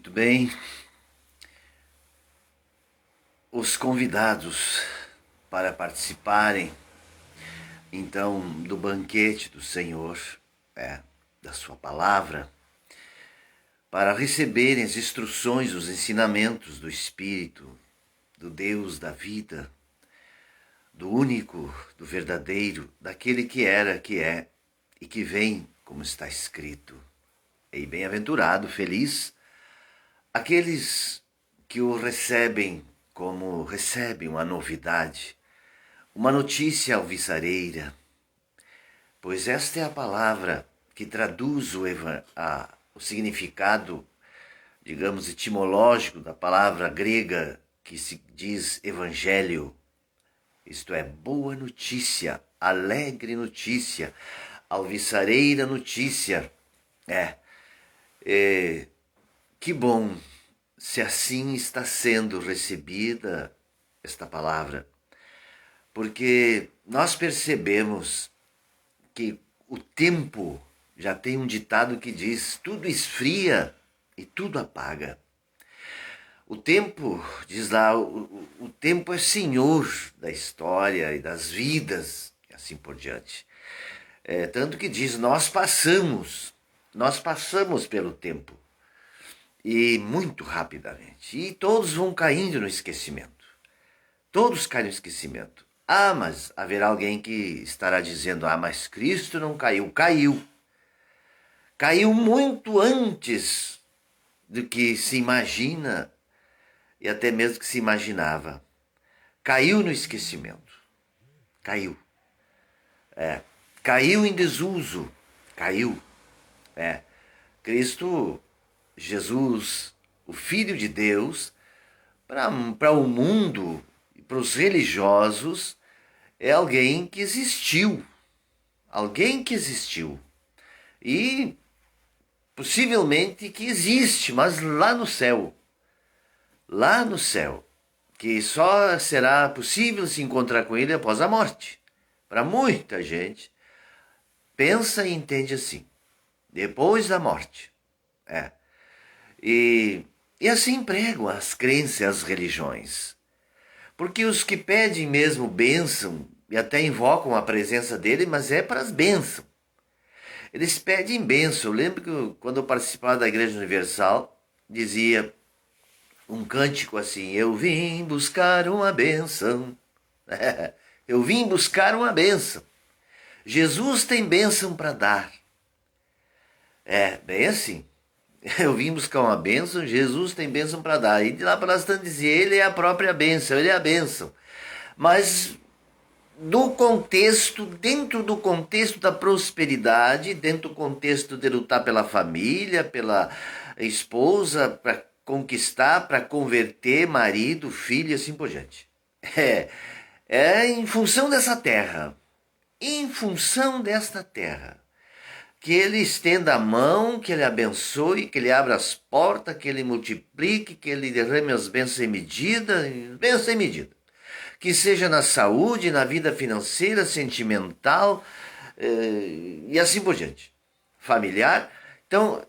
Muito bem. Os convidados para participarem, então, do banquete do Senhor, da sua palavra, para receberem as instruções, os ensinamentos do Espírito, do Deus da vida, do único, do verdadeiro, daquele que era, que é e que vem, como está escrito. E bem-aventurado, feliz, aqueles que o recebem como recebem uma novidade, uma notícia alvissareira, pois esta é a palavra que traduz o significado, digamos, etimológico da palavra grega que se diz evangelho, isto é, boa notícia, alegre notícia, alvissareira notícia. Que bom se assim está sendo recebida esta palavra, porque nós percebemos que o tempo, já tem um ditado que diz, tudo esfria e tudo apaga. O tempo, diz lá, o tempo é senhor da história e das vidas, e assim por diante. Tanto que diz, nós passamos pelo tempo. E muito rapidamente. E todos vão caindo no esquecimento. Todos caem no esquecimento. Mas haverá alguém que estará dizendo, mas Cristo não caiu. Caiu. Caiu muito antes do que se imagina e até mesmo que se imaginava. Caiu no esquecimento. Caiu. Caiu em desuso. Caiu. Cristo, Jesus, o Filho de Deus, para o mundo e para os religiosos, é alguém que existiu. Alguém que existiu. E possivelmente que existe, mas lá no céu. Lá no céu. Que só será possível se encontrar com ele após a morte. Para muita gente, pensa e entende assim. Depois da morte. E assim pregam as crenças e as religiões. Porque os que pedem mesmo bênção, e até invocam a presença dele, mas é para as bênçãos. Eles pedem bênção. Eu lembro que quando eu participava da Igreja Universal, dizia um cântico assim, eu vim buscar uma bênção. Eu vim buscar uma bênção. Jesus tem bênção para dar. Bem assim. Eu vim buscar uma bênção, Jesus tem bênção para dar. E de lá para lá estão dizendo, ele é a própria bênção, ele é a bênção. Mas dentro do contexto da prosperidade, dentro do contexto de lutar pela família, pela esposa, para conquistar, para converter marido, filho e assim por diante. É em função dessa terra. Em função desta terra. Que ele estenda a mão, que ele abençoe, que ele abra as portas, que ele multiplique, que ele derrame as bênçãos sem medida, bênçãos sem medida. Que seja na saúde, na vida financeira, sentimental e assim por diante. Familiar. Então,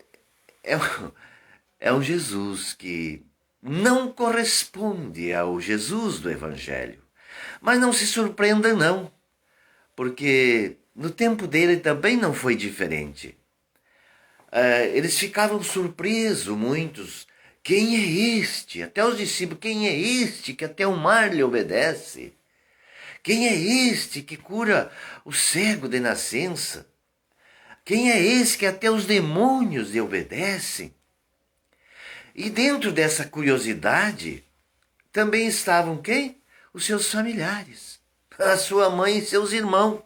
é um Jesus que não corresponde ao Jesus do Evangelho. Mas não se surpreenda não, porque no tempo dele também não foi diferente. Eles ficaram surpresos, muitos. Quem é este? Até os discípulos, quem é este que até o mar lhe obedece? Quem é este que cura o cego de nascença? Quem é esse que até os demônios lhe obedecem? E dentro dessa curiosidade, também estavam quem? Os seus familiares, a sua mãe e seus irmãos.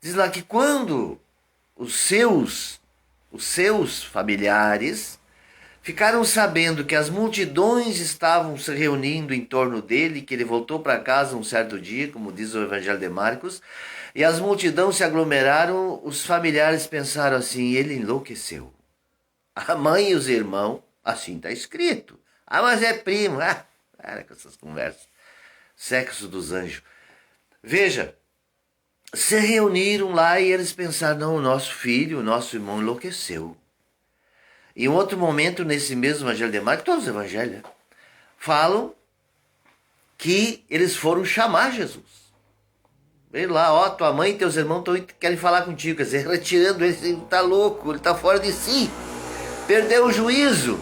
Diz lá que quando os seus familiares ficaram sabendo que as multidões estavam se reunindo em torno dele, que ele voltou para casa um certo dia, como diz o Evangelho de Marcos, e as multidões se aglomeraram, os familiares pensaram assim, ele enlouqueceu. A mãe e os irmãos, assim está escrito. Mas é primo. Para com essas conversas. Sexo dos anjos. Veja, se reuniram lá e eles pensaram, não, o nosso filho, o nosso irmão enlouqueceu. Em outro momento, nesse mesmo evangelho de Marcos, todos os evangelhos falam que eles foram chamar Jesus. Vem lá, ó, tua mãe e teus irmãos querem falar contigo. Quer dizer, retirando ele, ele tá louco, ele tá fora de si. Perdeu o juízo.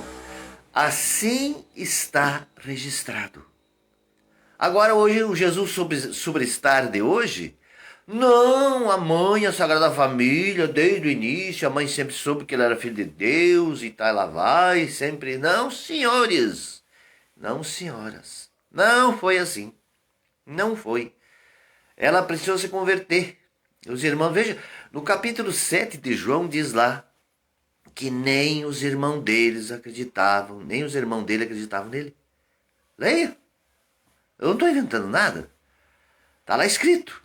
Assim está registrado. Agora, hoje, o Jesus Superstar de hoje, não, a mãe, a Sagrada Família, desde o início, a mãe sempre soube que ele era filho de Deus e tá, lá vai, sempre. Não, senhores, não, senhoras, não foi assim, não foi. Ela precisou se converter. Os irmãos, veja, no capítulo 7 de João diz lá que nem os irmãos deles acreditavam, nem os irmãos dele acreditavam nele. Leia, eu não estou inventando nada, está lá escrito.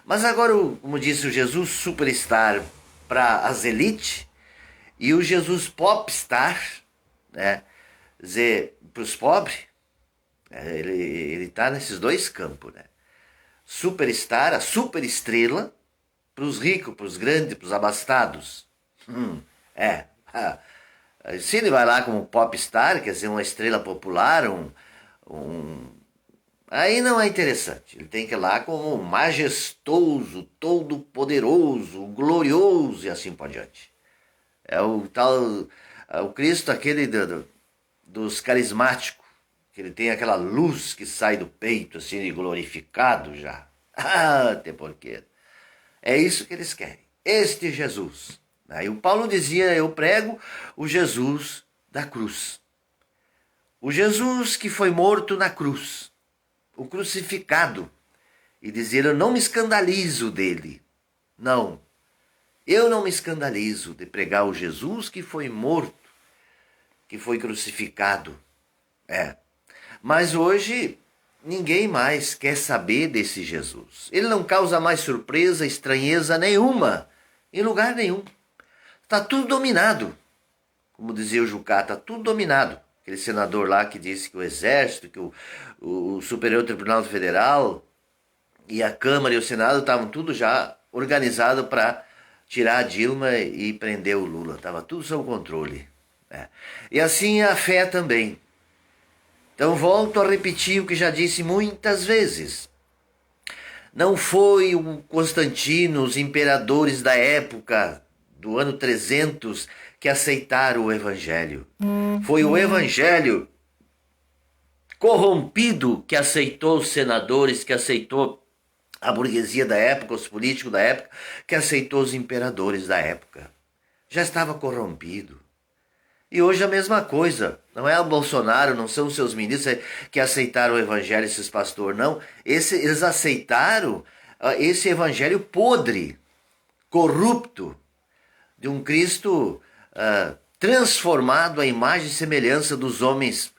Mas agora, como disse o Jesus Superstar para as elites e o Jesus Popstar, né, dizer, para os pobres, ele está nesses dois campos, né? Superstar, a superestrela, para os ricos, para os grandes, para os abastados. É. Se ele vai lá como popstar, quer dizer, uma estrela popular, aí não é interessante. Ele tem que ir lá como majestoso, todo-poderoso, glorioso e assim por diante. É o tal, o Cristo aquele dos carismáticos, que ele tem aquela luz que sai do peito, assim, glorificado já. Ah, tem porquê. É isso que eles querem. Este Jesus. Aí o Paulo dizia, eu prego o Jesus da cruz. O Jesus que foi morto na cruz. O crucificado. E dizia, eu não me escandalizo dele. Não. Eu não me escandalizo de pregar o Jesus que foi morto, que foi crucificado. Mas hoje ninguém mais quer saber desse Jesus. Ele não causa mais surpresa, estranheza nenhuma, em lugar nenhum. Está tudo dominado. Como dizia o Jucá, está tudo dominado. Aquele senador lá que disse que o Exército, que o Superior Tribunal Federal e a Câmara e o Senado estavam tudo já organizado para tirar a Dilma e prender o Lula. Estava tudo sob controle. E assim é a fé também. Então volto a repetir o que já disse muitas vezes. Não foi o Constantino, os imperadores da época, do ano 300, que aceitaram o Evangelho. Foi o Evangelho corrompido que aceitou os senadores, que aceitou a burguesia da época, os políticos da época, que aceitou os imperadores da época. Já estava corrompido. E hoje a mesma coisa. Não é o Bolsonaro, não são os seus ministros que aceitaram o evangelho, esses pastores, não. Eles aceitaram esse evangelho podre, corrupto, de um Cristo transformado à imagem e semelhança dos homens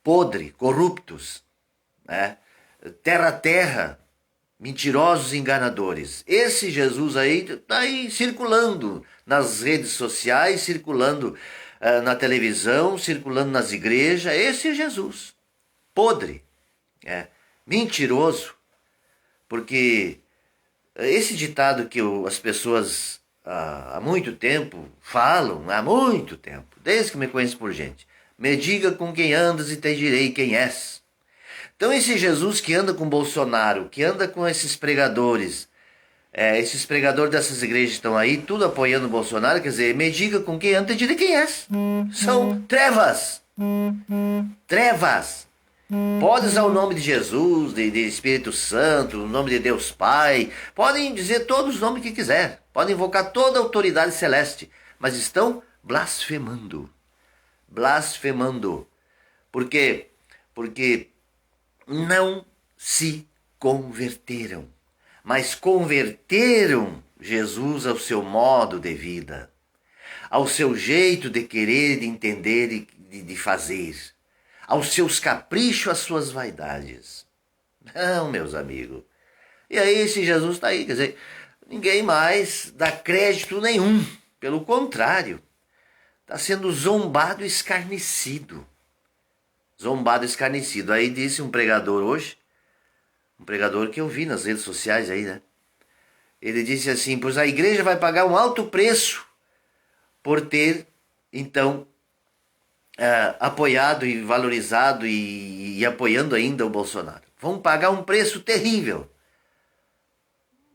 podres, corruptos, né? Terra a terra, mentirosos e enganadores. Esse Jesus aí está aí circulando nas redes sociais, circulando na televisão, circulando nas igrejas. Esse é Jesus. Podre. Mentiroso. Porque esse ditado que as pessoas há muito tempo falam, há muito tempo, desde que me conheço por gente. Me diga com quem andas e te direi quem és. Então esse Jesus que anda com Bolsonaro, que anda com esses pregadores dessas igrejas estão aí, tudo apoiando o Bolsonaro, quer dizer, me diga com quem anda e direi quem és. São trevas. Trevas. Pode usar o nome de Jesus, de Espírito Santo, o nome de Deus Pai, podem dizer todos os nomes que quiser, podem invocar toda a autoridade celeste, mas estão blasfemando. Blasfemando. Por quê? Porque não se converteram, mas converteram Jesus ao seu modo de vida, ao seu jeito de querer, de entender e de fazer, aos seus caprichos, às suas vaidades. Não, meus amigos. E aí esse Jesus está aí, quer dizer, ninguém mais dá crédito nenhum, pelo contrário, está sendo zombado e escarnecido. Zombado e escarnecido. Aí disse um pregador hoje, um pregador que eu vi nas redes sociais aí, né? Ele disse assim, pois a igreja vai pagar um alto preço por ter então, apoiado e valorizado e apoiando ainda o Bolsonaro. Vão pagar um preço terrível.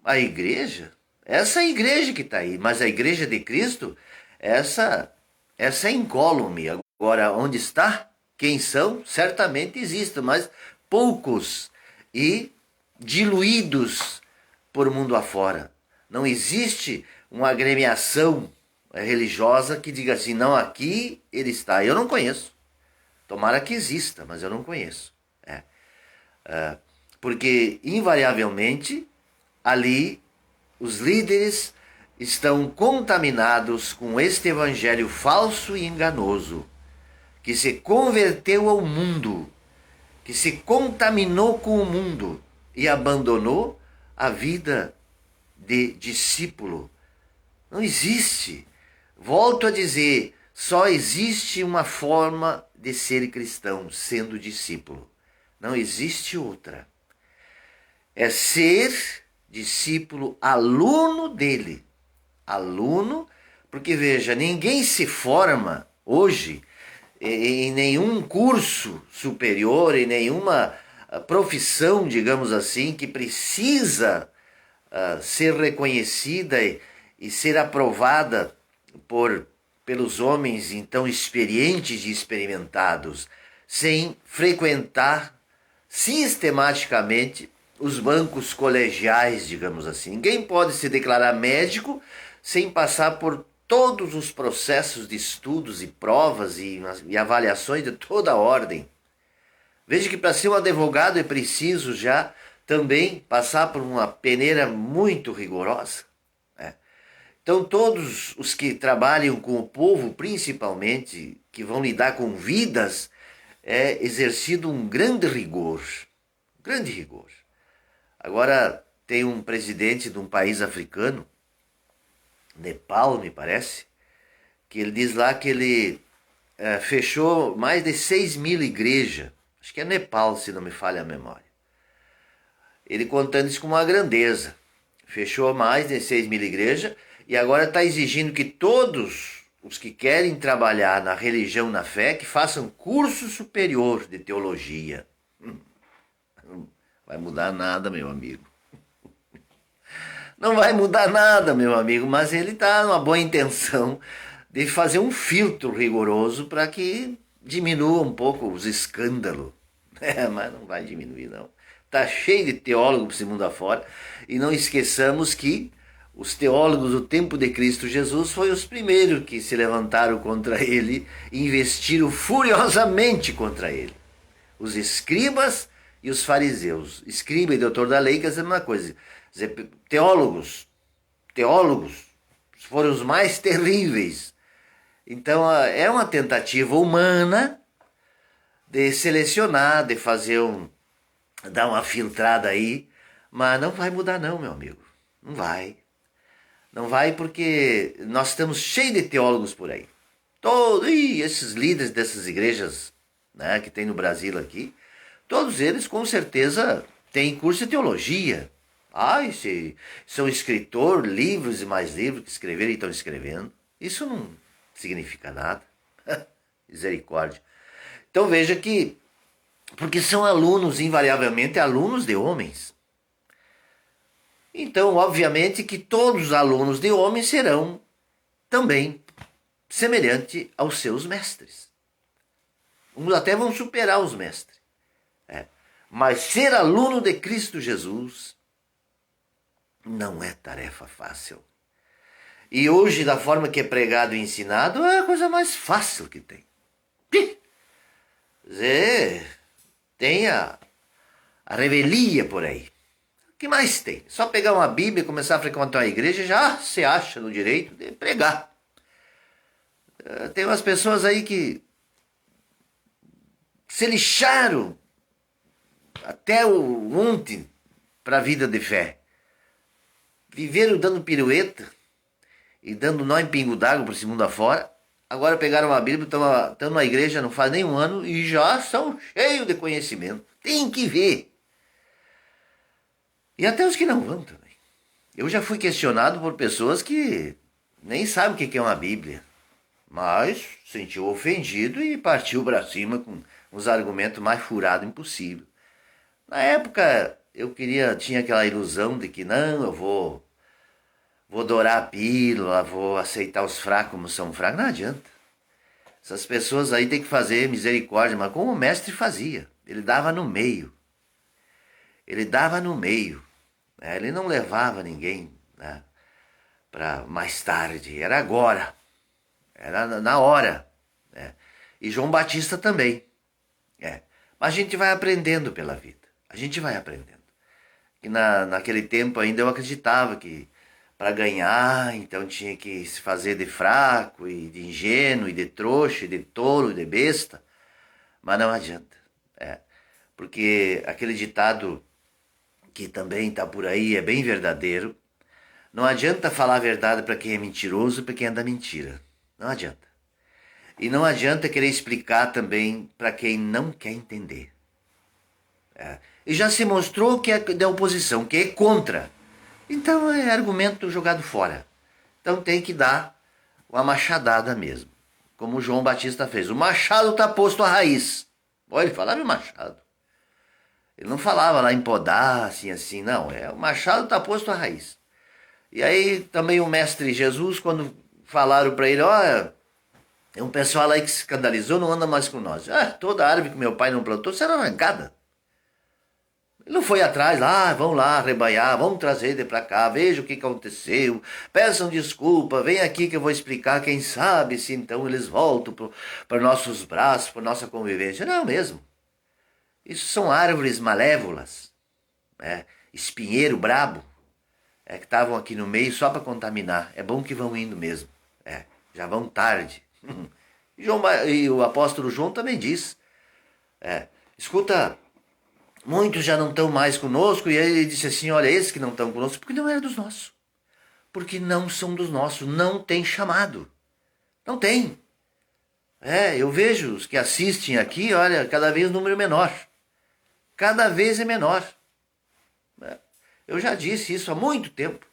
A igreja, essa é a igreja que está aí, mas a igreja de Cristo, essa é incólume. Agora, onde está? Quem são? Certamente existem, mas poucos e diluídos por mundo afora. Não existe uma agremiação religiosa que diga assim, não, aqui ele está. Eu não conheço. Tomara que exista, mas eu não conheço. Porque, invariavelmente, ali os líderes estão contaminados com este evangelho falso e enganoso, que se converteu ao mundo, que se contaminou com o mundo e abandonou a vida de discípulo. Não existe. Volto a dizer, só existe uma forma de ser cristão, sendo discípulo. Não existe outra. É ser discípulo, aluno dele. Aluno, porque veja, ninguém se forma hoje em nenhum curso superior, em nenhuma profissão, digamos assim, que precisa ser reconhecida e ser aprovada pelos homens então experientes e experimentados, sem frequentar sistematicamente os bancos colegiais, digamos assim. Ninguém pode se declarar médico sem passar por todos os processos de estudos e provas e avaliações de toda a ordem. Veja que para ser um advogado é preciso já também passar por uma peneira muito rigorosa. Então todos os que trabalham com o povo, principalmente, que vão lidar com vidas, é exercido um grande rigor. Grande rigor. Agora tem um presidente de um país africano, Nepal, me parece, que ele diz lá que ele fechou mais de 6.000 igrejas. Acho que é Nepal, se não me falha a memória. Ele contando isso com uma grandeza. Fechou mais de 6.000 igrejas e agora está exigindo que todos os que querem trabalhar na religião, na fé, que façam curso superior de teologia. Não vai mudar nada, meu amigo. Não vai mudar nada, meu amigo, mas ele está numa boa intenção de fazer um filtro rigoroso para que diminua um pouco os escândalos. Mas não vai diminuir, não. Está cheio de teólogos por esse mundo afora. E não esqueçamos que os teólogos do tempo de Cristo Jesus foram os primeiros que se levantaram contra ele e investiram furiosamente contra ele. Os escribas e os fariseus. Escriba e doutor da lei, que é a mesma coisa. Teólogos foram os mais terríveis. Então é uma tentativa humana de selecionar, de fazer dar uma filtrada aí, mas não vai mudar não, meu amigo. Não vai. Não vai porque nós estamos cheios de teólogos por aí. Esses líderes dessas igrejas, né, que tem no Brasil aqui, todos eles com certeza têm curso de teologia. Se são escritor, livros e mais livros que escreveram e estão escrevendo. Isso não significa nada. Misericórdia. Então veja que, porque são alunos, invariavelmente, alunos de homens. Então, obviamente que todos os alunos de homens serão também semelhantes aos seus mestres. Uns até vão superar os mestres. Mas ser aluno de Cristo Jesus não é tarefa fácil. E hoje, da forma que é pregado e ensinado, é a coisa mais fácil que tem. Tem a revelia por aí. O que mais tem? Só pegar uma Bíblia e começar a frequentar uma igreja, já se acha no direito de pregar. Tem umas pessoas aí que se lixaram até ontem para a vida de fé. Viveram dando pirueta e dando nó em pingo d'água por esse mundo afora. Agora pegaram uma Bíblia, estão na igreja não faz nem um ano e já são cheios de conhecimento. Tem que ver. E até os que não vão também. Eu já fui questionado por pessoas que nem sabem o que é uma Bíblia. mas sentiu ofendido e partiu para cima com os argumentos mais furados impossível. Na época tinha aquela ilusão de que não, eu vou dourar a pílula, vou aceitar os fracos como são fracos. Não adianta. Essas pessoas aí têm que fazer misericórdia, mas como o mestre fazia, ele dava no meio. Ele dava no meio, né? Ele não levava ninguém, né, para mais tarde, era agora, era na hora, né? E João Batista também. Mas a gente vai aprendendo pela vida, a gente vai aprendendo. E naquele tempo ainda eu acreditava que para ganhar, então tinha que se fazer de fraco, e de ingênuo, e de trouxa, e de tolo, e de besta, mas não adianta, porque aquele ditado que também está por aí, é bem verdadeiro. Não adianta falar a verdade para quem é mentiroso, para quem é da mentira. Não adianta. E não adianta querer explicar também para quem não quer entender. E já se mostrou que é da oposição, que é contra. Então é argumento jogado fora. Então tem que dar uma machadada mesmo. Como o João Batista fez. O machado está posto à raiz. Olha, ele falava em machado. Ele não falava lá em podar, assim, não. O machado está posto à raiz. E aí também o mestre Jesus, quando falaram para ele, olha, tem um pessoal aí que se escandalizou, não anda mais com nós. Toda árvore que meu pai não plantou será arrancada. Ele não foi atrás, vão lá arrebanhar, vamos trazer ele para cá, veja o que aconteceu, peçam desculpa, vem aqui que eu vou explicar, quem sabe se então eles voltam para nossos braços, para nossa convivência. Não mesmo. Isso são árvores malévolas, espinheiro brabo, que estavam aqui no meio só para contaminar. É bom que vão indo mesmo, já vão tarde. E o apóstolo João também diz, escuta, muitos já não estão mais conosco, e aí ele disse assim, olha, esses que não estão conosco, porque não eram dos nossos, porque não são dos nossos, não tem chamado, não tem. Eu vejo os que assistem aqui, olha, cada vez o número menor. Cada vez é menor. Eu já disse isso há muito tempo.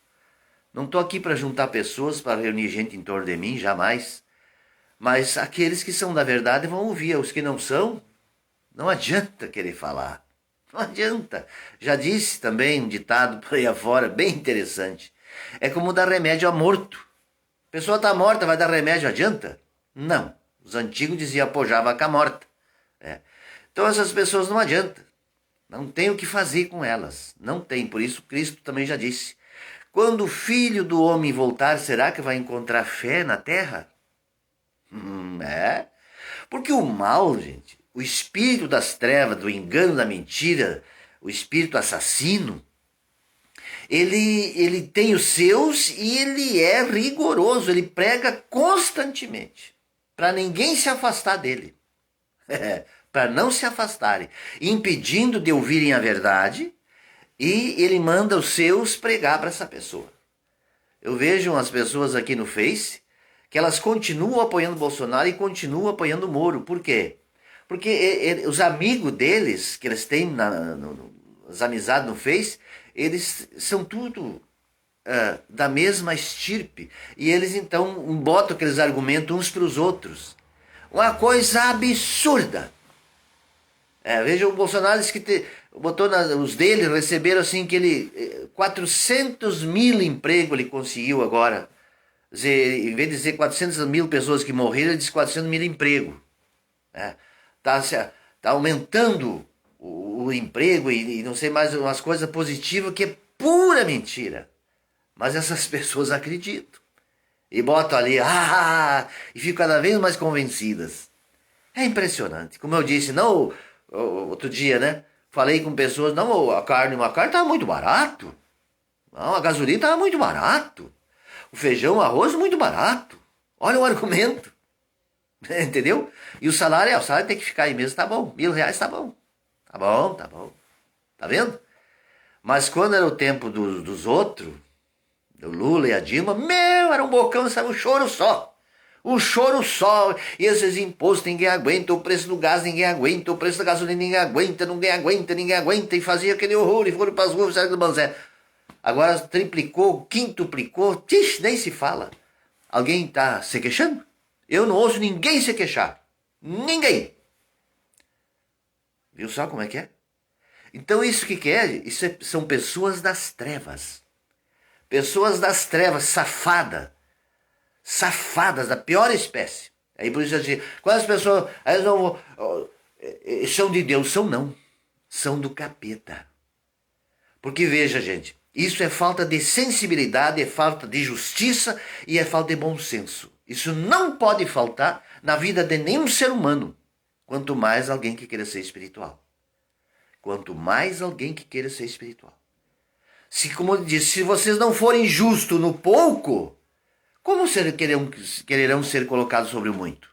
Não estou aqui para juntar pessoas, para reunir gente em torno de mim, jamais. Mas aqueles que são da verdade vão ouvir. Os que não são, não adianta querer falar. Não adianta. Já disse também um ditado por aí afora, bem interessante. É como dar remédio a morto. A pessoa está morta, vai dar remédio, adianta? Não. Os antigos diziam, já vaca morta. Então essas pessoas não adianta. Não tem o que fazer com elas. Não tem. Por isso Cristo também já disse. Quando o Filho do Homem voltar, será que vai encontrar fé na terra? Porque o mal, gente, o espírito das trevas, do engano, da mentira, o espírito assassino, ele tem os seus e ele é rigoroso. Ele prega constantemente para ninguém se afastar dele. Para não se afastarem, impedindo de ouvirem a verdade, e ele manda os seus pregar para essa pessoa. Eu vejo umas pessoas aqui no Face que elas continuam apoiando Bolsonaro e continuam apoiando Moro. Por quê? Porque os amigos deles, que eles têm as amizades no Face, eles são tudo da mesma estirpe. E eles então botam aqueles argumentos uns para os outros. Uma coisa absurda. Veja, o Bolsonaro disse que botou os dele, receberam assim que ele 400 mil empregos ele conseguiu agora. Em vez de dizer 400 mil pessoas que morreram, ele disse 400 mil empregos. Tá aumentando o emprego e não sei mais umas coisas positivas que é pura mentira. Mas essas pessoas acreditam. E botam ali, e ficam cada vez mais convencidas. É impressionante. Como eu disse, não... Outro dia, né? Falei com pessoas, não, uma carne estava muito barato. Não, a gasolina estava muito barato. O feijão, o arroz, muito barato. Olha o argumento. Entendeu? E o salário tem que ficar aí mesmo, tá bom. R$ 1.000 tá bom. Tá bom, tá bom. Tá vendo? Mas quando era o tempo dos outros, do Lula e a Dilma, era um bocão, sabe? Um choro só. Um choro só, e esses impostos ninguém aguenta, o preço do gás ninguém aguenta, o preço da gasolina ninguém aguenta, ninguém aguenta, e fazia aquele horror, e foram para as ruas, sabe do Banzé. Agora triplicou, quintuplicou, nem se fala. Alguém está se queixando? Eu não ouço ninguém se queixar. Ninguém. Viu só como é que é? Então isso que é? São pessoas das trevas. Pessoas das trevas, safadas da pior espécie. Aí por isso assim, quando as pessoas elas não são de Deus, são do capeta. Porque veja, gente, isso é falta de sensibilidade, é falta de justiça e é falta de bom senso. Isso não pode faltar na vida de nenhum ser humano, quanto mais alguém que queira ser espiritual. Quanto mais alguém que queira ser espiritual. Se, como eu disse, se vocês não forem justos no pouco, como quererão ser colocados sobre o muito?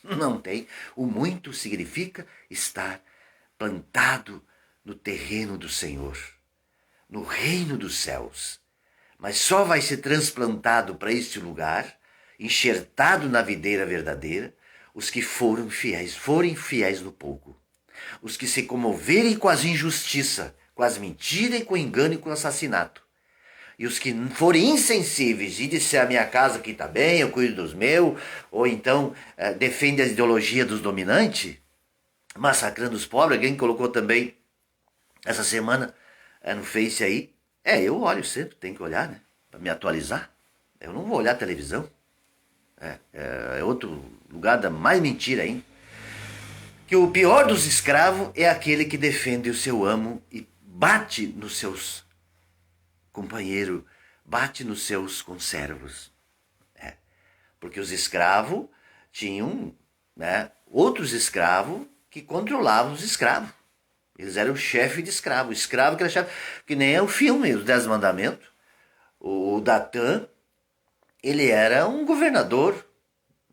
Não tem. O muito significa estar plantado no terreno do Senhor, no reino dos céus. Mas só vai ser transplantado para este lugar, enxertado na videira verdadeira, os que forem fiéis no pouco. Os que se comoverem com as injustiças, com as mentiras e com o engano e com o assassinato. E os que forem insensíveis e disser a minha casa aqui está bem, eu cuido dos meus, ou então defende a ideologia dos dominantes, massacrando os pobres. Alguém colocou também essa semana no Face aí. Eu olho sempre, tem que olhar, né? Para me atualizar. Eu não vou olhar televisão. É outro lugar da mais mentira ainda. Que o pior dos escravos é aquele que defende o seu amo e bate nos seus companheiros, bate nos seus conservos. Porque os escravos tinham, né, outros escravos que controlavam os escravos. Eles eram chefe de escravo. O escravo que era chefe, que nem é o filme, os 10 Mandamentos. O Datã, ele era um governador,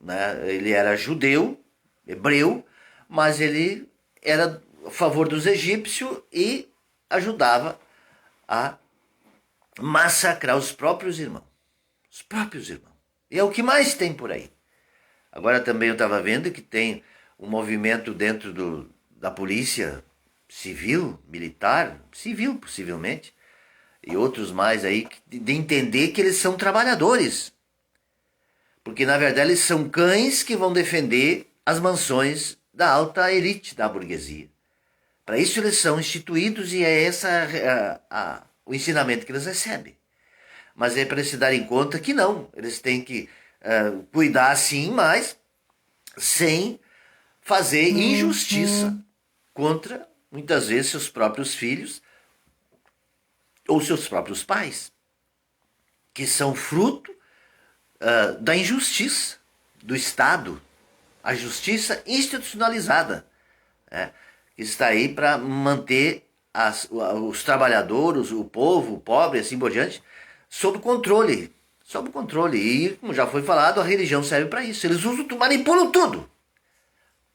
né? Ele era judeu, hebreu, mas ele era a favor dos egípcios e ajudava a massacrar os próprios irmãos. Os próprios irmãos. E é o que mais tem por aí. Agora também eu estava vendo que tem um movimento dentro da polícia civil, militar, civil possivelmente, e outros mais aí, de entender que eles são trabalhadores. Porque na verdade eles são cães que vão defender as mansões da alta elite da burguesia. Para isso eles são instituídos e é esse o ensinamento que eles recebem. Mas é para se darem conta que não, eles têm que cuidar sim, mas sem fazer injustiça contra, muitas vezes, seus próprios filhos ou seus próprios pais, que são fruto da injustiça do Estado, a justiça institucionalizada, que está aí para manter os trabalhadores, o povo, o pobre, assim por diante, sob controle. Sob controle. E, como já foi falado, a religião serve para isso. Eles manipulam tudo.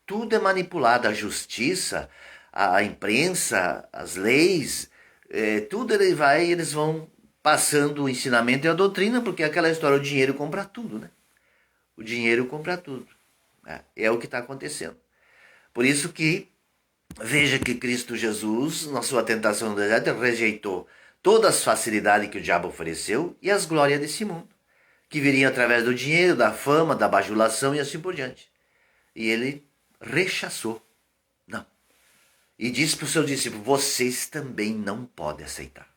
Tudo é manipulado. A justiça, a imprensa, as leis, tudo eles vão passando o ensinamento e a doutrina, porque é aquela história, o dinheiro compra tudo, né? O dinheiro compra tudo. É o que está acontecendo. Por isso que, veja que Cristo Jesus, na sua tentação no deserto, rejeitou todas as facilidades que o diabo ofereceu e as glórias desse mundo, que viriam através do dinheiro, da fama, da bajulação e assim por diante. E ele rechaçou. Não. E disse para os seus discípulos, vocês também não podem aceitar.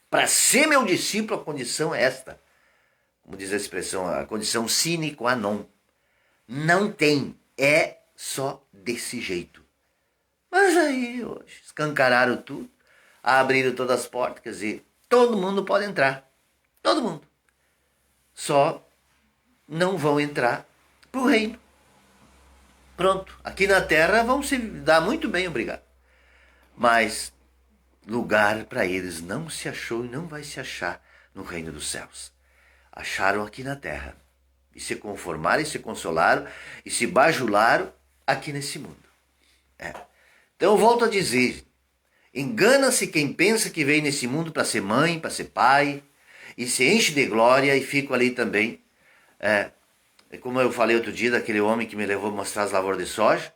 Para ser meu discípulo, a condição é esta. Como diz a expressão, a condição sine qua non. Não tem. É só desse jeito. Mas aí, hoje, escancararam tudo. Abriram todas as portas, quer dizer, todo mundo pode entrar. Todo mundo. Só não vão entrar para o reino. Pronto. Aqui na terra vão se dar muito bem, obrigado. Mas lugar para eles não se achou e não vai se achar no reino dos céus. Acharam aqui na terra. E se conformaram, e se consolaram, e se bajularam aqui nesse mundo. Então eu volto a dizer, engana-se quem pensa que veio nesse mundo para ser mãe, para ser pai, e se enche de glória e fica ali também. Como eu falei outro dia daquele homem que me levou a mostrar as lavouras de soja,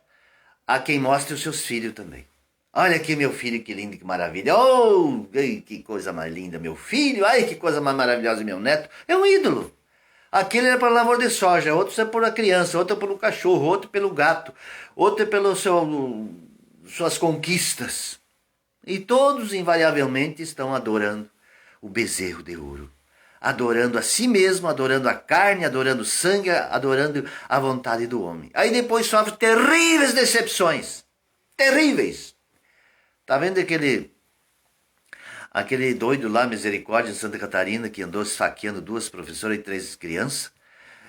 há quem mostre os seus filhos também. Olha aqui meu filho, que lindo, que maravilha. Oh, que coisa mais linda, meu filho. Ai, que coisa mais maravilhosa, meu neto. É um ídolo. Aquele era para lavoura de soja, outro é por a criança, outro é pelo cachorro, outro pelo gato, outro é pelas suas conquistas. E todos invariavelmente estão adorando o bezerro de ouro. Adorando a si mesmo, adorando a carne, adorando o sangue, adorando a vontade do homem. Aí depois sofre terríveis decepções. Terríveis. Tá vendo aquele doido lá, Misericórdia, em Santa Catarina, que andou esfaqueando 2 professoras e 3 crianças?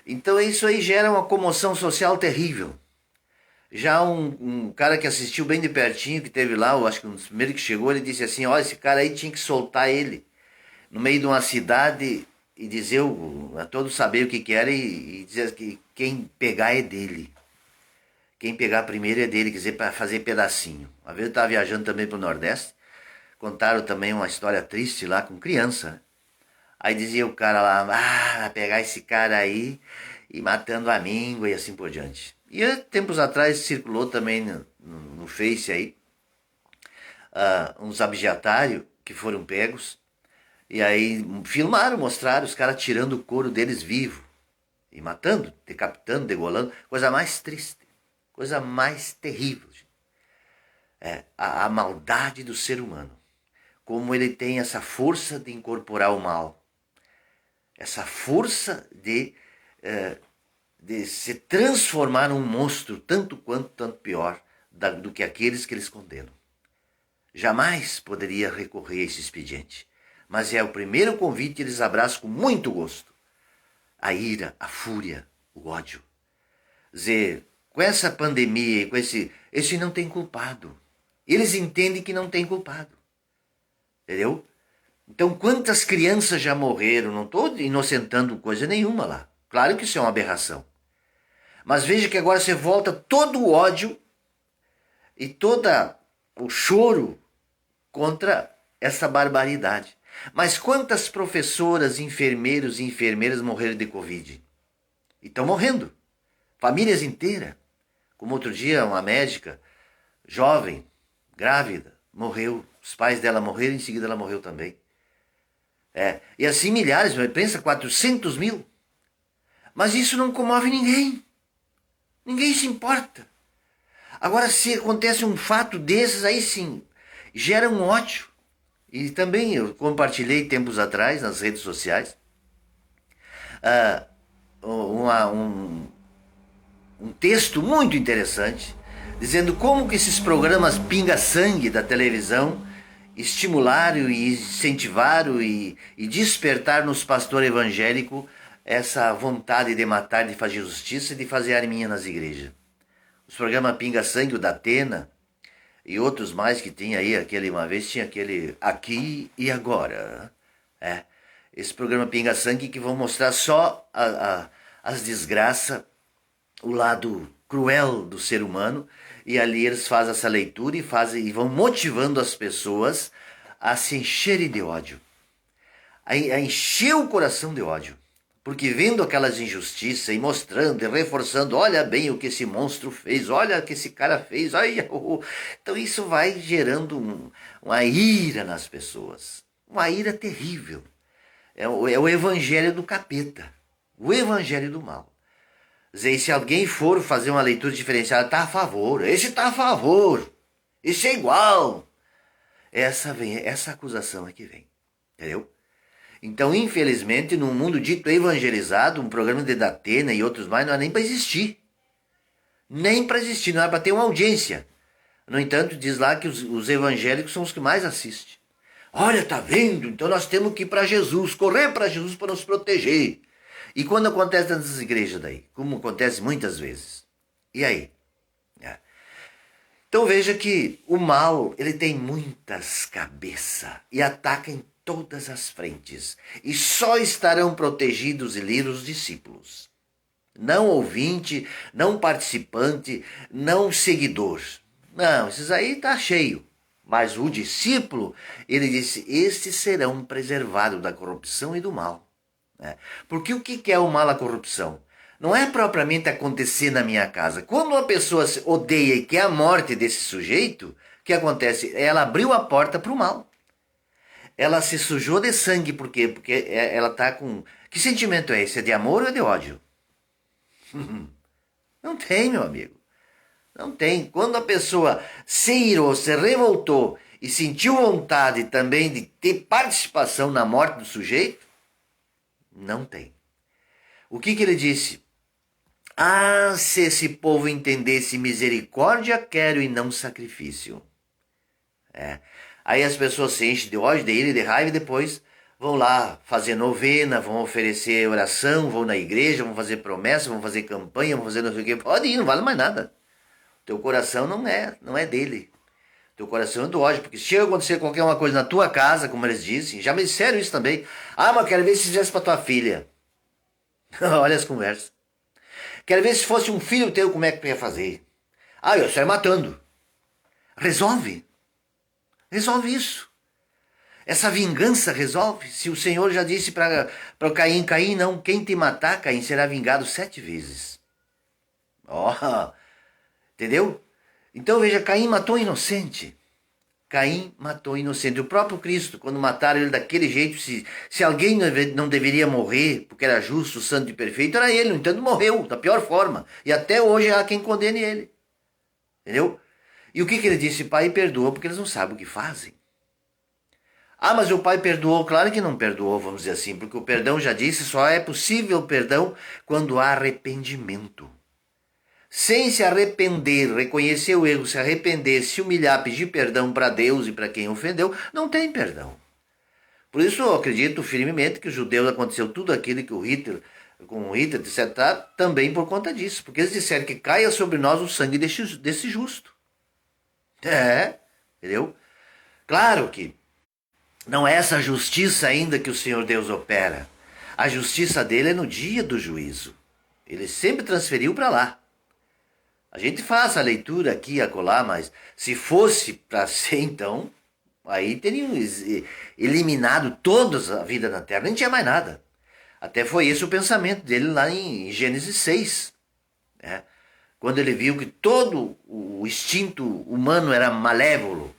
Então isso aí gera uma comoção social terrível. Já um cara que assistiu bem de pertinho, que teve lá, eu acho que um dos primeiros que chegou, ele disse assim, ó, esse cara aí tinha que soltar ele no meio de uma cidade e dizer, a todos saber o que era e dizer que quem pegar é dele. Quem pegar primeiro é dele, quer dizer, para fazer pedacinho. Uma vez eu estava viajando também para o Nordeste, contaram também uma história triste lá com criança, né? Aí dizia o cara lá, vai pegar esse cara aí e matando a míngua e assim por diante. E tempos atrás circulou também no Face aí, uns abjetários que foram pegos, e aí filmaram, mostraram os caras tirando o couro deles vivo, e matando, decapitando, degolando, coisa mais triste, coisa mais terrível. A maldade do ser humano, como ele tem essa força de incorporar o mal, essa força de se transformar num monstro tanto quanto, tanto pior do que aqueles que eles condenam. Jamais poderia recorrer a esse expediente, mas é o primeiro convite que eles abraçam com muito gosto. A ira, a fúria, o ódio. Dizer, com essa pandemia e com esse não tem culpado. Eles entendem que não tem culpado. Entendeu? Então, quantas crianças já morreram? Não estou inocentando coisa nenhuma lá. Claro que isso é uma aberração. Mas veja que agora você volta todo o ódio e todo o choro contra essa barbaridade. Mas quantas professoras, enfermeiros e enfermeiras morreram de Covid? E estão morrendo. Famílias inteiras. Como outro dia, uma médica, jovem, grávida, morreu. Os pais dela morreram, em seguida ela morreu também. E assim milhares, pensa, 400 mil. Mas isso não comove ninguém. Ninguém se importa. Agora, se acontece um fato desses, aí sim, gera um ódio. E também eu compartilhei tempos atrás nas redes sociais um texto muito interessante, dizendo como que esses programas pinga-sangue da televisão estimularam e incentivaram e despertaram nos pastores evangélicos essa vontade de matar, de fazer justiça e de fazer arminha nas igrejas. Os programas pinga-sangue, o da Atena e outros mais que tinha aí, uma vez tinha aquele Aqui e Agora. Esse programa pinga-sangue que vão mostrar só as desgraças, o lado cruel do ser humano, e ali eles fazem essa leitura e vão motivando as pessoas a se encherem de ódio, a encher o coração de ódio, porque vendo aquelas injustiças e mostrando e reforçando, olha bem o que esse monstro fez, olha o que esse cara fez, então isso vai gerando uma ira nas pessoas, uma ira terrível. É o evangelho do capeta, o evangelho do mal. Dizer, se alguém for fazer uma leitura diferenciada, está a favor, esse está a favor, esse é igual. Essa acusação é que vem, entendeu? Então, infelizmente, num mundo dito evangelizado, um programa de Datena e outros mais não é nem para existir. Nem para existir, não é para ter uma audiência. No entanto, diz lá que os evangélicos são os que mais assistem. Olha, tá vendo? Então nós temos que ir para Jesus, correr para Jesus para nos proteger. E quando acontece nessas igrejas daí? Como acontece muitas vezes. E aí? Então veja que o mal, ele tem muitas cabeças e ataca em todas as frentes. E só estarão protegidos e livres os discípulos. Não ouvinte, não participante, não seguidor. Não, esses aí tá cheio. Mas o discípulo, ele disse, estes serão preservados da corrupção e do mal. Porque o que é o mal, a corrupção? Não é propriamente acontecer na minha casa. Quando uma pessoa odeia e quer a morte desse sujeito, o que acontece? Ela abriu a porta para o mal. Ela se sujou de sangue, por quê? Porque ela está Que sentimento é esse? É de amor ou é de ódio? Não tem, meu amigo. Não tem. Quando a pessoa se irou, se revoltou e sentiu vontade também de ter participação na morte do sujeito, não tem. O que ele disse? Ah, se esse povo entendesse misericórdia, quero e não sacrifício. Aí as pessoas se enchem de ódio, de ira e de raiva e depois vão lá fazer novena, vão oferecer oração, vão na igreja, vão fazer promessa, vão fazer campanha, vão fazer não sei o quê. Pode ir, não vale mais nada. Teu coração não é dele. Teu coração é do ódio, porque se chega a acontecer qualquer uma coisa na tua casa, como eles dizem, já me disseram isso também. Ah, mas quero ver se fizesse para tua filha. Olha as conversas. Quero ver se fosse um filho teu, como é que tu ia fazer. Ah, eu saio matando. Resolve. Resolve isso. Essa vingança resolve. Se o Senhor já disse para o Caim, Caim, não, quem te matar, Caim, será vingado 7 vezes. Ó, entendeu? Então veja, Caim matou o inocente. Caim matou o inocente. O próprio Cristo, quando mataram ele daquele jeito, se alguém não deveria morrer, porque era justo, santo e perfeito, era ele. No entanto, morreu da pior forma. E até hoje há quem condene ele. Entendeu? E o que ele disse? Pai, perdoa, porque eles não sabem o que fazem. Ah, mas o pai perdoou. Claro que não perdoou, vamos dizer assim, porque o perdão, já disse, só é possível o perdão quando há arrependimento. Sem se arrepender, reconhecer o erro, se arrepender, se humilhar, pedir perdão para Deus e para quem ofendeu, não tem perdão. Por isso eu acredito firmemente que os judeus aconteceu tudo aquilo que com o Hitler, etc., também por conta disso. Porque eles disseram que caia sobre nós o sangue desse justo. Entendeu? Claro que não é essa justiça ainda que o Senhor Deus opera. A justiça dele é no dia do juízo. Ele sempre transferiu para lá. A gente faz a leitura aqui e acolá, mas se fosse para ser então, aí teriam eliminado toda a vida na Terra, nem tinha mais nada. Até foi esse o pensamento dele lá em Gênesis 6. Né? Quando ele viu que todo o instinto humano era malévolo,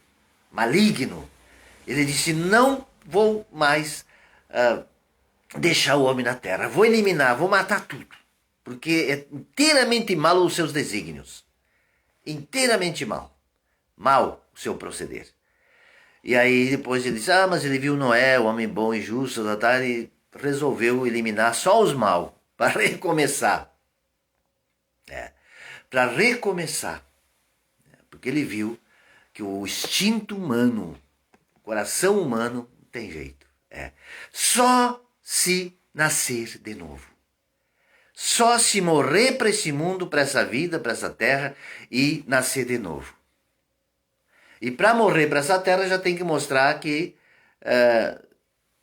maligno, ele disse, não vou mais deixar o homem na Terra, vou eliminar, vou matar tudo. Porque é inteiramente mal os seus desígnios. Inteiramente mal. Mal o seu proceder. E aí depois ele disse, mas ele viu Noé, o homem bom e justo, e resolveu eliminar só os mal, para recomeçar. Para recomeçar. Porque ele viu que o instinto humano, o coração humano, não tem jeito. Só se nascer de novo. Só se morrer para esse mundo, para essa vida, para essa terra e nascer de novo. E para morrer para essa terra já tem que mostrar que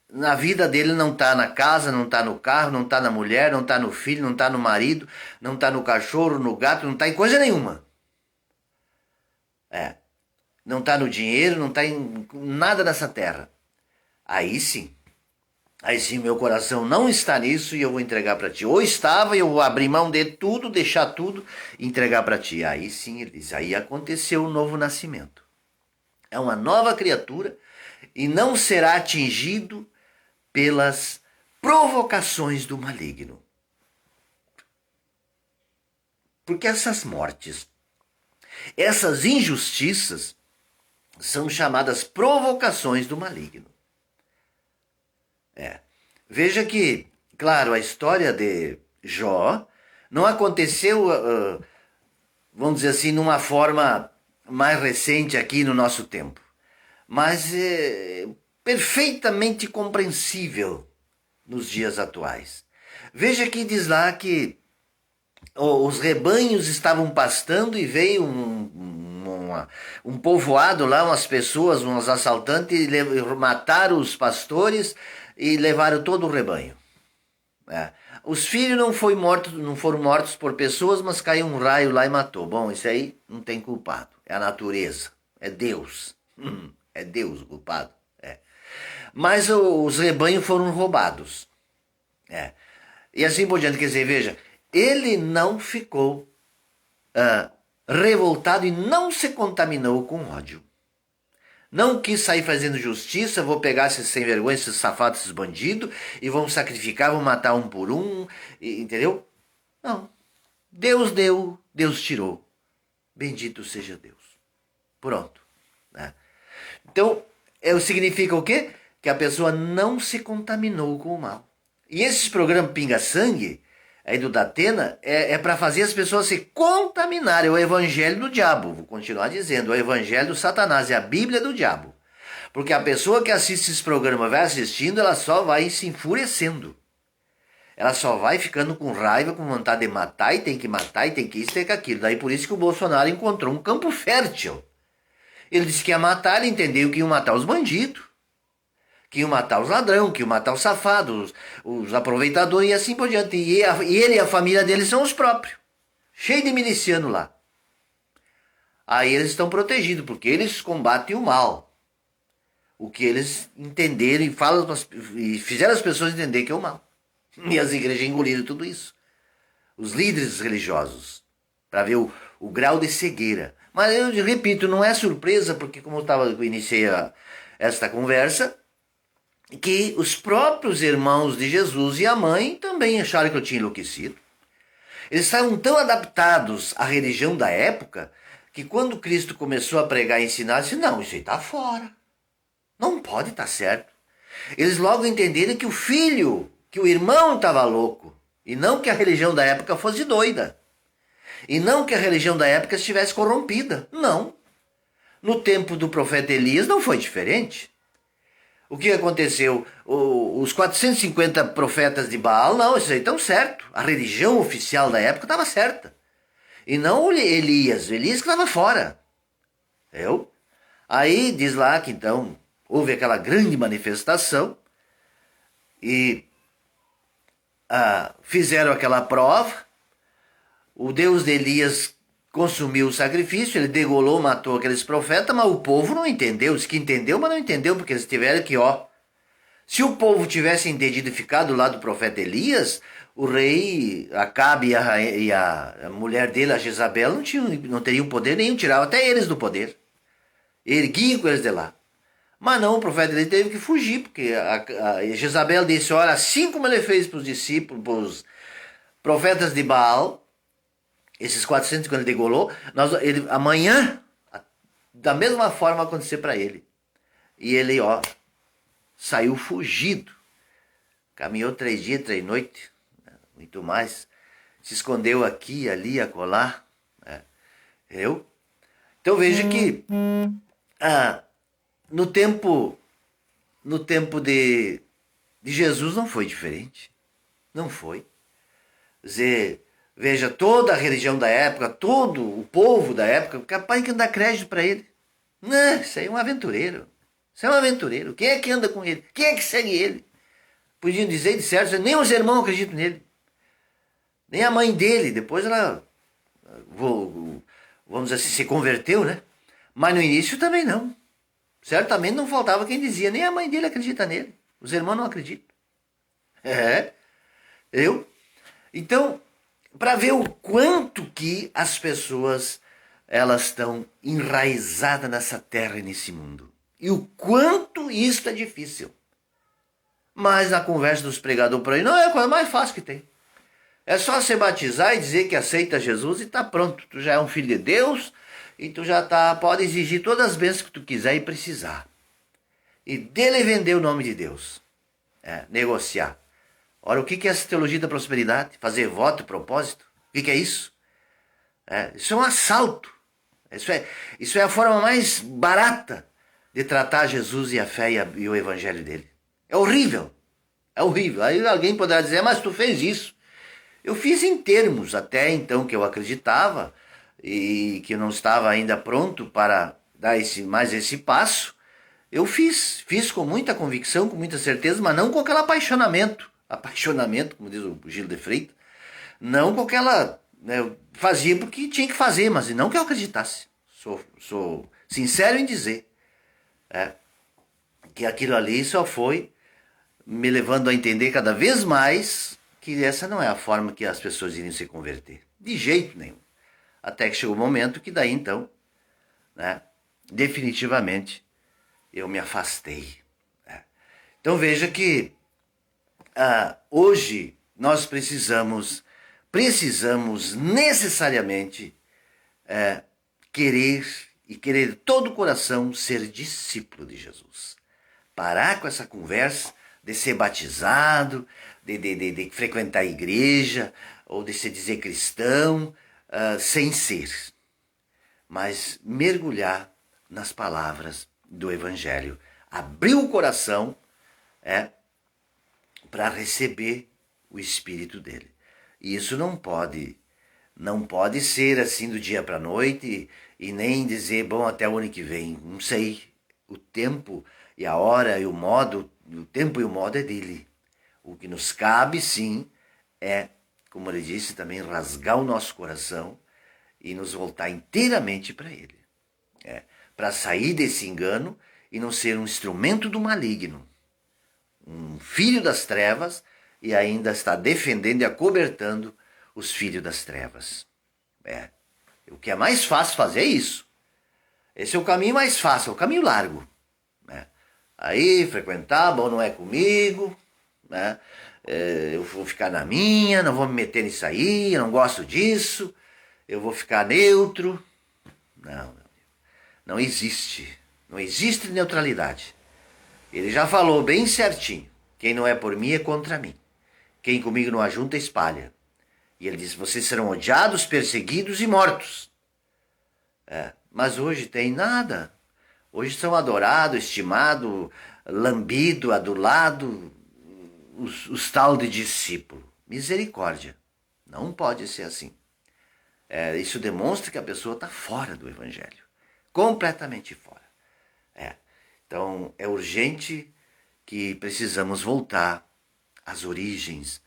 na vida dele não está na casa, não está no carro, não está na mulher, não está no filho, não está no marido, não está no cachorro, no gato, não está em coisa nenhuma. Não está no dinheiro, não está em nada nessa terra. Aí sim, meu coração não está nisso e eu vou entregar para ti. Ou estava e eu vou abrir mão de tudo, deixar tudo e entregar para ti. Aí sim, ele diz, aí aconteceu o novo nascimento. É uma nova criatura e não será atingido pelas provocações do maligno. Porque essas mortes, essas injustiças são chamadas provocações do maligno. Veja que, claro, a história de Jó não aconteceu, vamos dizer assim, numa forma mais recente aqui no nosso tempo, mas é perfeitamente compreensível nos dias atuais. Veja que diz lá que os rebanhos estavam pastando e veio um povoado lá, umas pessoas, uns assaltantes, mataram os pastores e levaram todo o rebanho. Os filhos não foram mortos por pessoas, mas caiu um raio lá e matou. Bom, isso aí não tem culpado. É a natureza. É Deus. É Deus o culpado. Mas os rebanhos foram roubados. E assim por diante. Quer dizer, veja, ele não ficou revoltado e não se contaminou com ódio. Não quis sair fazendo justiça, vou pegar esses sem vergonha, esses safados, esses bandidos, e vão sacrificar, vão matar um por um, entendeu? Não. Deus deu, Deus tirou. Bendito seja Deus. Pronto. Né? Então, significa o quê? Que a pessoa não se contaminou com o mal. E esses programas pinga-sangue, aí do Datena, é para fazer as pessoas se contaminarem. É o evangelho do diabo. Vou continuar dizendo, é o evangelho do Satanás, é a Bíblia do diabo. Porque a pessoa que assiste esse programa, vai assistindo, ela só vai se enfurecendo. Ela só vai ficando com raiva, com vontade de matar, e tem que matar, e tem que isso, tem que aquilo. Daí por isso que o Bolsonaro encontrou um campo fértil. Ele disse que ia matar, ele entendeu que ia matar os bandidos, que iam matar os ladrões, que iam matar os safados, os aproveitadores e assim por diante. E ele e a família dele são os próprios. Cheio de miliciano lá. Aí eles estão protegidos, porque eles combatem o mal. O que eles entenderam e fizeram as pessoas entender que é o mal. E as igrejas engoliram tudo isso. Os líderes religiosos. Para ver o grau de cegueira. Mas eu repito, não é surpresa, porque como eu iniciei esta conversa, que os próprios irmãos de Jesus e a mãe também acharam que eu tinha enlouquecido. Eles estavam tão adaptados à religião da época, que quando Cristo começou a pregar e ensinar, disse, não, isso aí está fora. Não pode estar certo. Eles logo entenderam que o irmão estava louco, e não que a religião da época fosse doida. E não que a religião da época estivesse corrompida. Não. No tempo do profeta Elias não foi diferente. O que aconteceu? Os 450 profetas de Baal, não, isso aí estão certo. A religião oficial da época estava certa. E não o Elias que estava fora. Entendeu? Aí diz lá que então houve aquela grande manifestação e fizeram aquela prova. O Deus de Elias consumiu o sacrifício, ele degolou, matou aqueles profetas, mas o povo não entendeu. Diz que entendeu, mas não entendeu, porque eles tiveram que, se o povo tivesse entendido e ficado lá do profeta Elias, o rei Acabe e a mulher dele, a Jezabel, não teriam poder nenhum, tirava até eles do poder. Erguiam com eles de lá. Mas não, o profeta Elias teve que fugir, porque a Jezabel disse, olha, assim como ele fez para os discípulos, para os profetas de Baal, esses 400 quando ele degolou, amanhã, da mesma forma vai acontecer para ele. E ele, saiu fugido. Caminhou 3 dias, 3 noites, muito mais. Se escondeu aqui, ali, acolá. Entendeu? Então veja que no tempo de Jesus não foi diferente. Não foi. Quer dizer, veja, toda a religião da época, todo o povo da época, capaz de dar crédito para ele. Não, isso aí é um aventureiro. Isso é um aventureiro. Quem é que anda com ele? Quem é que segue ele? Podiam dizer de certo, nem os irmãos acreditam nele. Nem a mãe dele. Depois ela, vamos dizer assim, se converteu, né? Mas no início também não. Certamente não faltava quem dizia, nem a mãe dele acredita nele. Os irmãos não acreditam. Então, para ver o quanto que as pessoas elas estão enraizadas nessa terra e nesse mundo. E o quanto isso é difícil. Mas na conversa dos pregadores por aí, não, é a coisa mais fácil que tem. É só se batizar e dizer que aceita Jesus e está pronto. Tu já é um filho de Deus e tu já pode exigir todas as bênçãos que tu quiser e precisar. E dele vender o nome de Deus. Negociar. Ora, o que é essa teologia da prosperidade? Fazer voto, propósito? O que é isso? Isso é um assalto. Isso é a forma mais barata de tratar Jesus e a fé e o evangelho dele. É horrível. É horrível. Aí alguém poderá dizer, mas tu fez isso. Eu fiz em termos, até então que eu acreditava e que eu não estava ainda pronto para dar mais esse passo. Eu fiz com muita convicção, com muita certeza, mas não com aquele apaixonamento, como diz o Gil de Freitas, não com aquela, eu fazia porque tinha que fazer, mas não que eu acreditasse. Sou sincero em dizer que aquilo ali só foi me levando a entender cada vez mais que essa não é a forma que as pessoas iriam se converter, de jeito nenhum. Até que chegou o momento que daí então, definitivamente, eu me afastei. Então veja que hoje nós precisamos necessariamente querer de todo o coração ser discípulo de Jesus. Parar com essa conversa de ser batizado, de frequentar a igreja, ou de se dizer cristão, sem ser. Mas mergulhar nas palavras do Evangelho. Abrir o coração para receber o Espírito dele. E isso não pode ser assim do dia para a noite e nem dizer, bom, até o ano que vem. Não sei. O tempo e a hora e o modo, o tempo e o modo é dele. O que nos cabe, sim, é, como ele disse, também rasgar o nosso coração e nos voltar inteiramente para ele. Para sair desse engano e não ser um instrumento do maligno. Um filho das trevas e ainda está defendendo e acobertando os filhos das trevas. O que é mais fácil fazer é isso. Esse é o caminho mais fácil, é o caminho largo. Aí, frequentar, bom, não é comigo, eu vou ficar na minha, não vou me meter nisso aí, eu não gosto disso, eu vou ficar neutro. Não existe. Não existe neutralidade. Ele já falou bem certinho. Quem não é por mim é contra mim. Quem comigo não ajunta, espalha. E ele diz, vocês serão odiados, perseguidos e mortos. Mas hoje tem nada. Hoje são adorados, estimados, lambidos, adulados, os tal de discípulo. Misericórdia. Não pode ser assim. Isso demonstra que a pessoa está fora do Evangelho. Completamente fora. Então, é urgente que precisamos voltar às origens,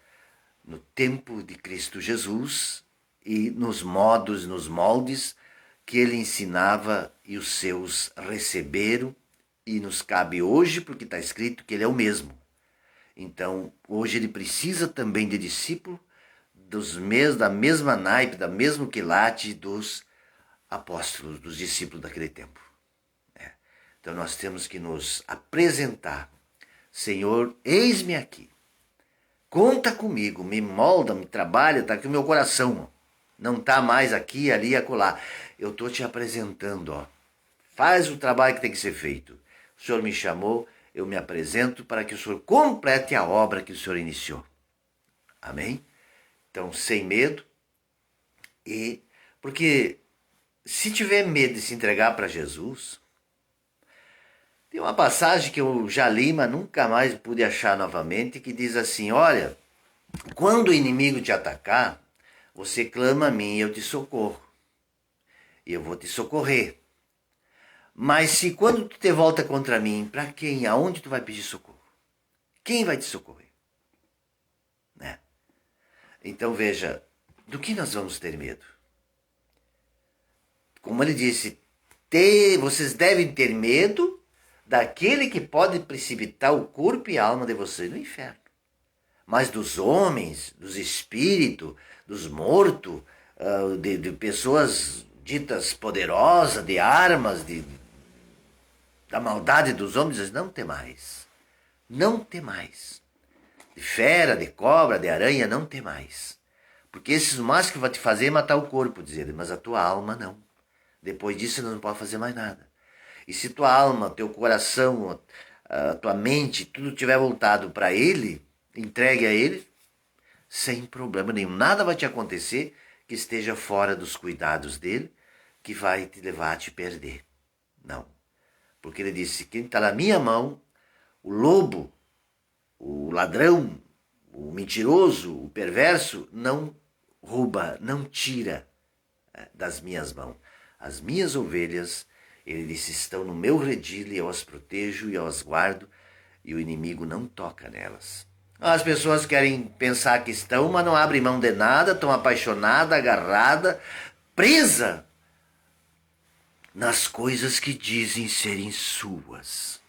no tempo de Cristo Jesus e nos modos, nos moldes que ele ensinava e os seus receberam, e nos cabe hoje porque está escrito que ele é o mesmo. Então, hoje ele precisa também de discípulo da mesma naipe, da mesma quilate dos apóstolos, dos discípulos daquele tempo. Então nós temos que nos apresentar. Senhor, eis-me aqui. Conta comigo, me molda, me trabalha, está aqui o meu coração. Não está mais aqui, ali e acolá. Eu estou te apresentando. Faz o trabalho que tem que ser feito. O Senhor me chamou, eu me apresento para que o Senhor complete a obra que o Senhor iniciou. Amém? Então, sem medo. Porque se tiver medo de se entregar para Jesus, tem uma passagem que eu já li, mas nunca mais pude achar novamente, que diz assim, olha, quando o inimigo te atacar, você clama a mim e eu te socorro. E eu vou te socorrer. Mas se quando tu te volta contra mim, para quem? Aonde tu vai pedir socorro? Quem vai te socorrer? Então veja, do que nós vamos ter medo? Como ele disse, vocês devem ter medo daquele que pode precipitar o corpo e a alma de vocês no inferno. Mas dos homens, dos espíritos, dos mortos, de pessoas ditas poderosas, de armas, da maldade dos homens, não tem mais. Não tem mais. De fera, de cobra, de aranha, não tem mais. Porque esses máximos que vai te fazer é matar o corpo, diz ele, mas a tua alma não. Depois disso você não pode fazer mais nada. E se tua alma, teu coração, a tua mente, tudo tiver voltado para ele, entregue a ele, sem problema nenhum. Nada vai te acontecer que esteja fora dos cuidados dele, que vai te levar a te perder. Não. Porque ele disse, quem está na minha mão, o lobo, o ladrão, o mentiroso, o perverso, não rouba, não tira das minhas mãos. As minhas ovelhas, ele disse, estão no meu redil e eu as protejo e eu as guardo e o inimigo não toca nelas. As pessoas querem pensar que estão, mas não abrem mão de nada, estão apaixonadas, agarradas, presas nas coisas que dizem serem suas.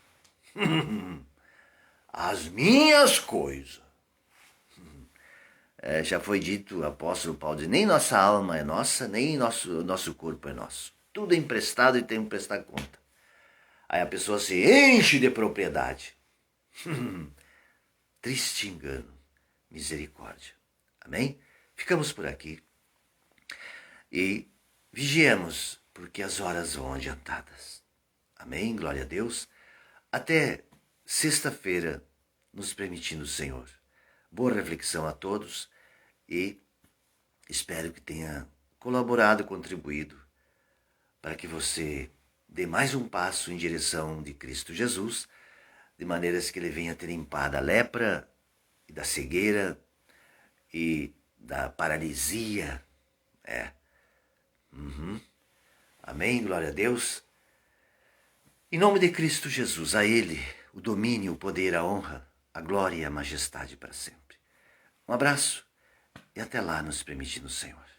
As minhas coisas. Já foi dito, o apóstolo Paulo diz, nem nossa alma é nossa, nem nosso corpo é nosso. Tudo é emprestado e tem que prestar conta. Aí a pessoa se enche de propriedade. Triste engano, misericórdia. Amém? Ficamos por aqui e vigiemos, porque as horas vão adiantadas. Amém? Glória a Deus. Até sexta-feira, nos permitindo o Senhor. Boa reflexão a todos e espero que tenha colaborado, contribuído para que você dê mais um passo em direção de Cristo Jesus, de maneiras que Ele venha ter limpado a lepra e da cegueira e da paralisia. Amém, glória a Deus. Em nome de Cristo Jesus, a Ele o domínio, o poder, a honra, a glória e a majestade para sempre. Um abraço e até lá, nos permitindo o Senhor.